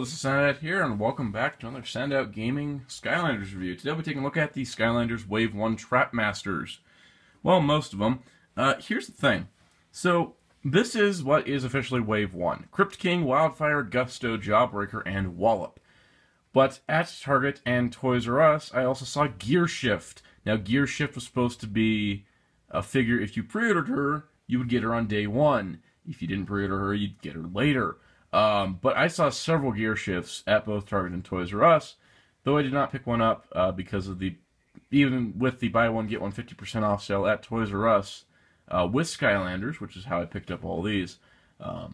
this is Soundout here, and welcome back to another Soundout Gaming Skylanders review. Today we'll be taking a look at the Skylanders Wave 1 Trapmasters. Well, most of them. Here's the thing. So, this is what is officially Wave 1. Crypt King, Wildfire, Gusto, Jawbreaker, and Wallop. But at Target and Toys R Us, I also saw Gear Shift. Now, Gear Shift was supposed to be a figure, if you pre-ordered her, you would get her on day 1. If you didn't pre-order her, you'd get her later. But I saw several Gear Shifts at both Target and Toys R Us, though I did not pick one up because of even with the buy one get one 50% off sale at Toys R Us with Skylanders, which is how I picked up all these. I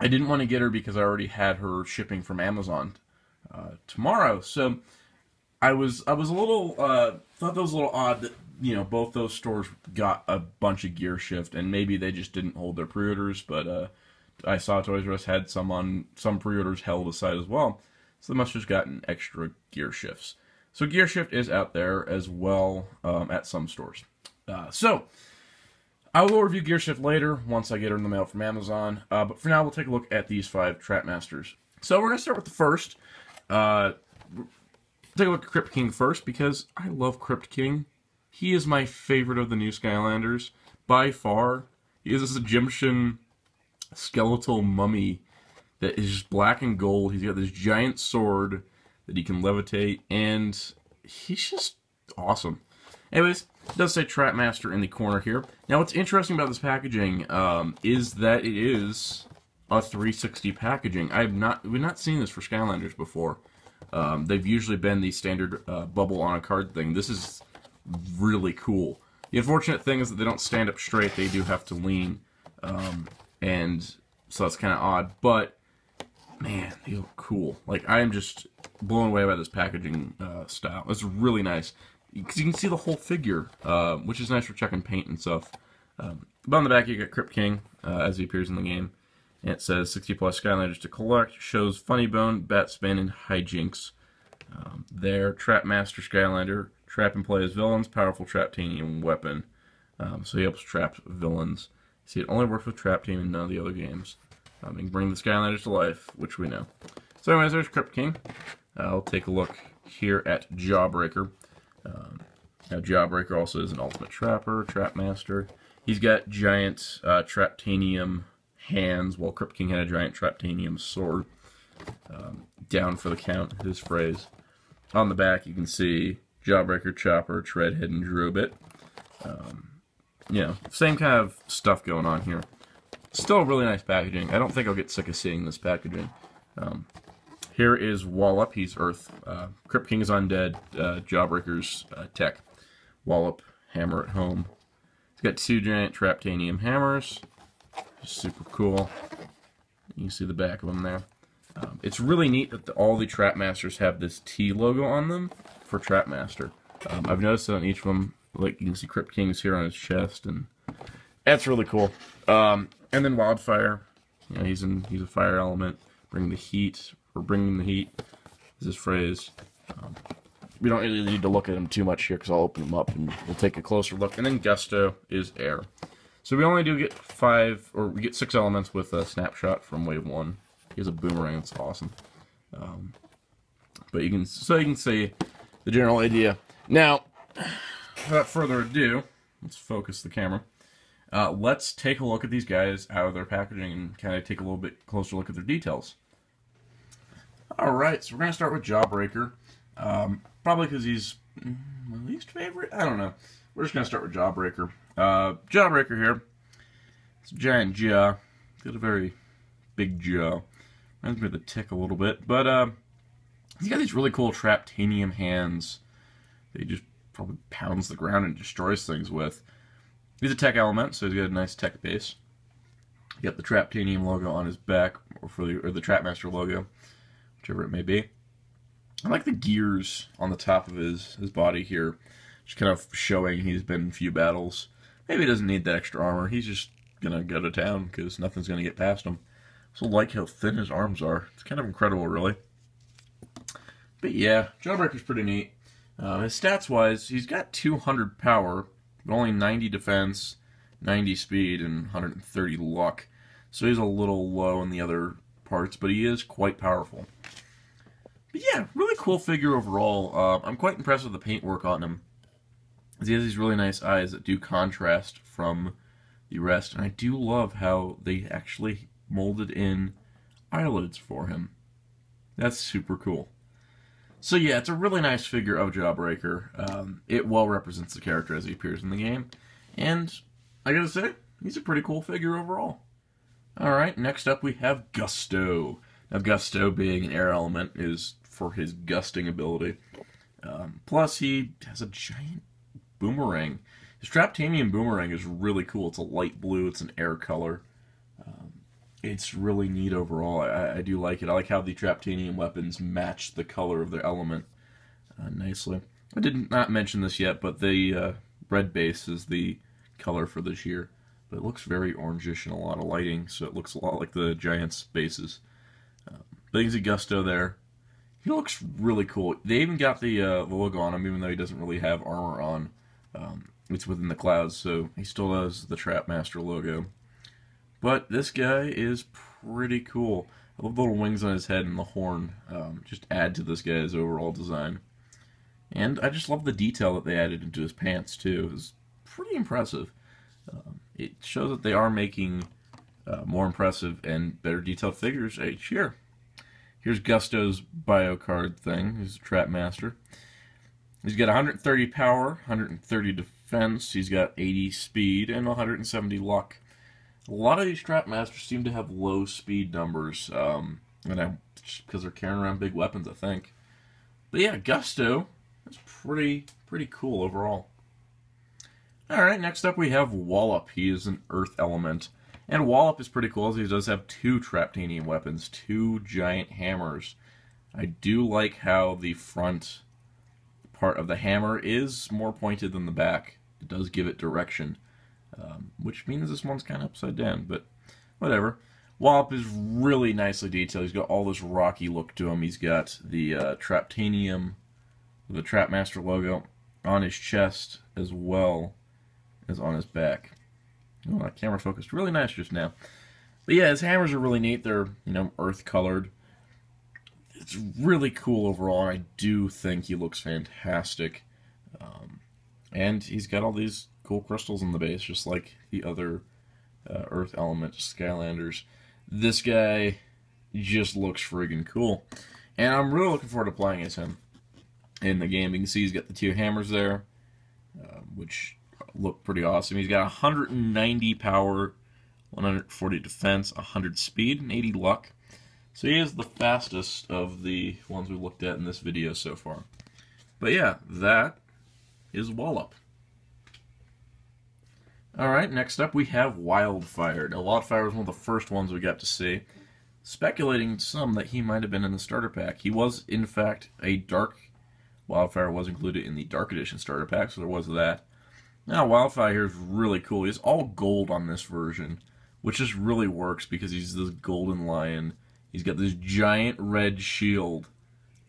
didn't want to get her because I already had her shipping from Amazon tomorrow, so I was a little thought that was a little odd that both those stores got a bunch of Gear Shift, and maybe they just didn't hold their pre-orders, but I saw Toys R Us had some pre-orders held aside as well, so they must have just gotten extra Gear Shifts. So Gear Shift is out there as well at some stores. So I will review Gear Shift later once I get her in the mail from Amazon. But for now, we'll take a look at these 5 Trapmasters. So we're going to start with the first. Take a look at Crypt King first because I love Crypt King. He is my favorite of the new Skylanders by far. He is this Egyptian skeletal mummy that is just black and gold. He's got this giant sword that he can levitate, and he's just awesome. Anyways, it does say Trapmaster in the corner here. Now, what's interesting about this packaging is that it is a 360 packaging. We've not seen this for Skylanders before. They've usually been the standard bubble on a card thing. This is really cool. The unfortunate thing is that they don't stand up straight. They do have to lean. And so that's kind of odd, but man, they look cool. Like, I am just blown away by this packaging style. It's really nice because you can see the whole figure, which is nice for checking paint and stuff. But on the back, you get Crypt King as he appears in the game, and it says 60+ Skylanders to collect. Shows Funny Bone, Bat Spin, and Hijinks. There, Trapmaster Skylander, trap and play as villains, powerful Traptanium weapon. So he helps trap villains. See, it only works with Trap Team and none of the other games. You can bring the Skylanders to life, which we know. So anyways, there's Crypt King. I'll take a look here at Jawbreaker. Now, Jawbreaker also is an ultimate trapper, Trapmaster. He's got giant Traptanium hands, while Crypt King had a giant Traptanium sword. Down for the count, his phrase. On the back, you can see Jawbreaker, Chopper, Treadhead, and Drobit. Same kind of stuff going on here. Still really nice packaging. I don't think I'll get sick of seeing this packaging. Here is Wallop. He's Earth. Crypt King is Undead. Jawbreaker's Tech. Wallop, Hammer at Home. He's got 2 giant Traptanium hammers. Super cool. You can see the back of them there. It's really neat that all the Trapmasters have this T logo on them for Trapmaster. I've noticed that on each of them. Like, you can see Crypt King's here on his chest, and that's really cool. And then Wildfire, he's a fire element. Bringing the heat is his phrase. We don't really need to look at him too much here because I'll open him up and we'll take a closer look. And then Gusto is air. So we only do get 6 elements with a snapshot from Wave 1. He has a boomerang, it's awesome. But you can see the general idea. Now, without further ado, let's focus the camera. Let's take a look at these guys out of their packaging and kind of take a little bit closer look at their details. Alright, so we're going to start with Jawbreaker. Probably because he's my least favorite? I don't know. We're just going to start with Jawbreaker. Jawbreaker here. It's a giant jaw. He's got a very big jaw. Reminds me of the Tick a little bit. But he's got these really cool Traptanium hands that he just probably pounds the ground and destroys things with. He's a tech element, so he's got a nice tech base. You got the Traptanium logo on his back, or the Trapmaster logo, whichever it may be. I like the gears on the top of his body here, just kind of showing he's been in a few battles. Maybe he doesn't need that extra armor. He's just gonna go to town because nothing's gonna get past him. So I like how thin his arms are. It's kind of incredible, really. But yeah, Jawbreaker's pretty neat. His stats-wise, he's got 200 power, but only 90 defense, 90 speed, and 130 luck. So he's a little low in the other parts, but he is quite powerful. But yeah, really cool figure overall. I'm quite impressed with the paintwork on him. He has these really nice eyes that do contrast from the rest, and I do love how they actually molded in eyelids for him. That's super cool. So yeah, it's a really nice figure of Jawbreaker. It well represents the character as he appears in the game, and I gotta say, he's a pretty cool figure overall. Alright, next up we have Gusto. Now Gusto, being an air element, is for his gusting ability. Plus he has a giant boomerang. His Traptanium boomerang is really cool. It's a light blue, it's an air color. It's really neat overall. I do like it. I like how the Traptanium weapons match the color of their element nicely. I did not mention this yet, but the red base is the color for this year. But it looks very orangish and a lot of lighting, so it looks a lot like the Giants' bases. But you can see Gusto there. He looks really cool. They even got the logo on him, even though he doesn't really have armor on. It's within the clouds, so he still has the Trapmaster logo. But this guy is pretty cool. I love the little wings on his head and the horn. Just add to this guy's overall design. And I just love the detail that they added into his pants, too. It's pretty impressive. It shows that they are making more impressive and better detailed figures each year. Here's Gusto's bio card thing. He's a Trapmaster. He's got 130 power, 130 defense, he's got 80 speed, and 170 luck. A lot of these Trapmasters seem to have low speed numbers, because they're carrying around big weapons, I think. But yeah, Gusto is pretty cool overall. Alright, next up we have Wallop. He is an earth element. And Wallop is pretty cool, as he does have 2 Traptanium weapons, 2 giant hammers. I do like how the front part of the hammer is more pointed than the back. It does give it direction, which means this one's kind of upside down, but whatever. Wallop is really nicely detailed. He's got all this rocky look to him. He's got the Traptanium, the Trapmaster logo on his chest as well as on his back. Oh, that camera focused really nice just now. But yeah, his hammers are really neat. They're, earth colored. It's really cool overall, and I do think he looks fantastic. And he's got all these cool crystals in the base, just like the other earth element Skylanders. This guy just looks friggin' cool. And I'm really looking forward to playing as him in the game. You can see he's got the 2 hammers there, which look pretty awesome. He's got 190 power, 140 defense, 100 speed, and 80 luck. So he is the fastest of the ones we looked at in this video so far. But yeah, that is Wallop. Alright, next up we have Wildfire. Now Wildfire was one of the first ones we got to see. Speculating some that he might have been in the starter pack. He was, in fact, a dark... Wildfire was included in the Dark Edition starter pack, so there was that. Now Wildfire here is really cool. He's all gold on this version, which just really works because he's this golden lion. He's got this giant red shield,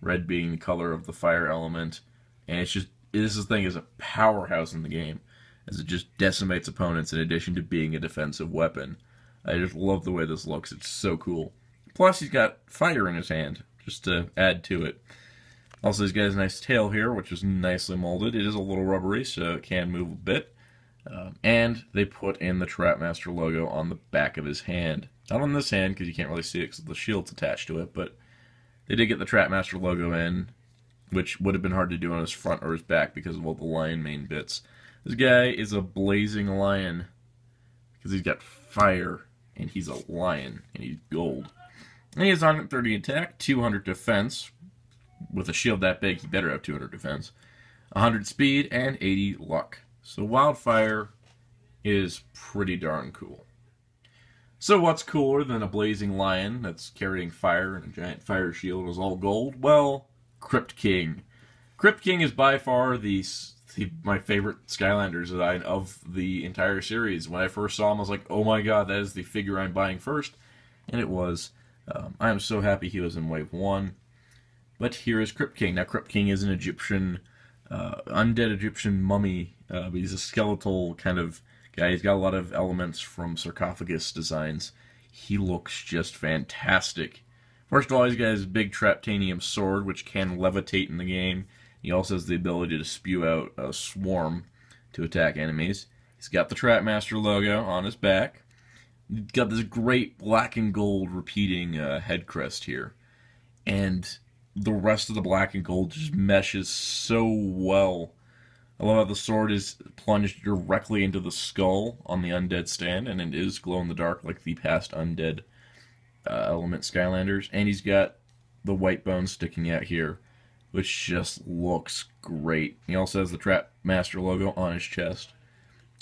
red being the color of the fire element, and it's just, this thing is a powerhouse in the game, as it just decimates opponents in addition to being a defensive weapon. I just love the way this looks, it's so cool. Plus he's got fire in his hand, just to add to it. Also he's got his nice tail here, which is nicely molded. It is a little rubbery, so it can move a bit. And they put in the Trapmaster logo on the back of his hand. Not on this hand, because you can't really see it because the shield's attached to it, but they did get the Trapmaster logo in, which would have been hard to do on his front or his back because of all the lion mane bits. This guy is a blazing lion, because he's got fire, and he's a lion, and he's gold. And he has 130 attack, 200 defense. With a shield that big, he better have 200 defense. 100 speed, and 80 luck. So Wildfire is pretty darn cool. So what's cooler than a blazing lion that's carrying fire and a giant fire shield is all gold? Well, Crypt King. Crypt King is by far my favorite Skylanders design of the entire series. When I first saw him, I was like, oh my god, that is the figure I'm buying first. And it was. I am so happy he was in Wave 1. But here is Crypt King. Now, Crypt King is an Egyptian, undead Egyptian mummy. But he's a skeletal kind of guy. He's got a lot of elements from sarcophagus designs. he looks just fantastic. First of all, he's got his big Traptanium sword, which can levitate in the game. He also has the ability to spew out a swarm to attack enemies. He's got the Trapmaster logo on his back. He's got this great black and gold repeating head crest here. And the rest of the black and gold just meshes so well. I love how the sword is plunged directly into the skull on the undead stand, and it is glow-in-the-dark like the past undead element Skylanders. And he's got the white bone sticking out here, which just looks great. He also has the Trapmaster logo on his chest.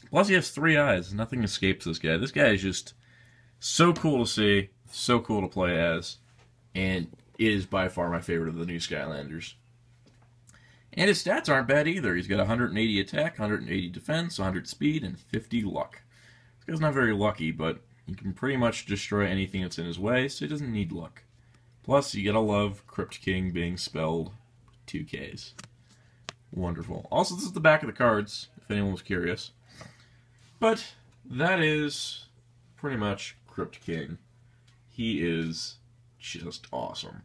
Plus he has 3 eyes. Nothing escapes this guy. This guy is just so cool to see, so cool to play as, and it is by far my favorite of the new Skylanders. And his stats aren't bad either. He's got 180 attack, 180 defense, 100 speed, and 50 luck. This guy's not very lucky, but he can pretty much destroy anything that's in his way, so he doesn't need luck. Plus, you gotta love Crypt King being spelled 2 Ks. Wonderful. Also, this is the back of the cards, if anyone was curious. But that is pretty much Crypt King. He is just awesome.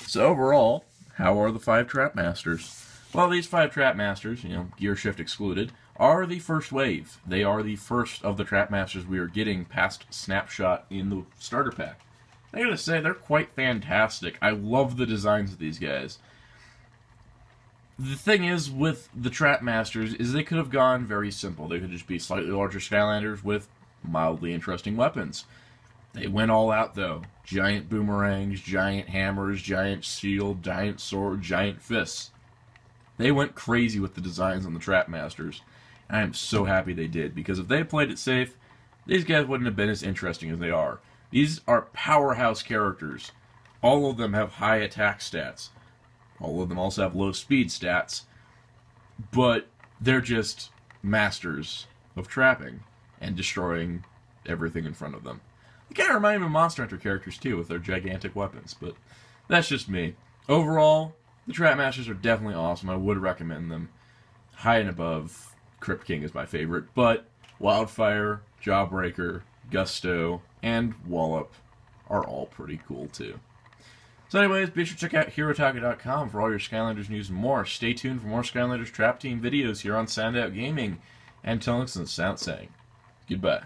So overall, how are the 5 Trapmasters? Well, these 5 Trapmasters, gear shift excluded, are the first wave. They are the first of the Trapmasters we are getting past Snapshot in the starter pack. I gotta say, they're quite fantastic. I love the designs of these guys. The thing is, with the Trapmasters, is they could have gone very simple. They could just be slightly larger Skylanders with mildly interesting weapons. They went all out, though. Giant boomerangs, giant hammers, giant shield, giant sword, giant fists. They went crazy with the designs on the Trapmasters. I am so happy they did, because if they had played it safe, these guys wouldn't have been as interesting as they are. These are powerhouse characters. All of them have high attack stats. All of them also have low speed stats. But they're just masters of trapping and destroying everything in front of them. They kind of remind me of Monster Hunter characters, too, with their gigantic weapons, but that's just me. Overall, the Trapmasters are definitely awesome. I would recommend them. High and above, Crypt King is my favorite, but Wildfire, Jawbreaker, Gusto, and Wallop are all pretty cool, too. So anyways, be sure to check out HeroTaka.com for all your Skylanders news and more. Stay tuned for more Skylanders Trap Team videos here on Soundout Gaming. And until next time, Sound saying goodbye.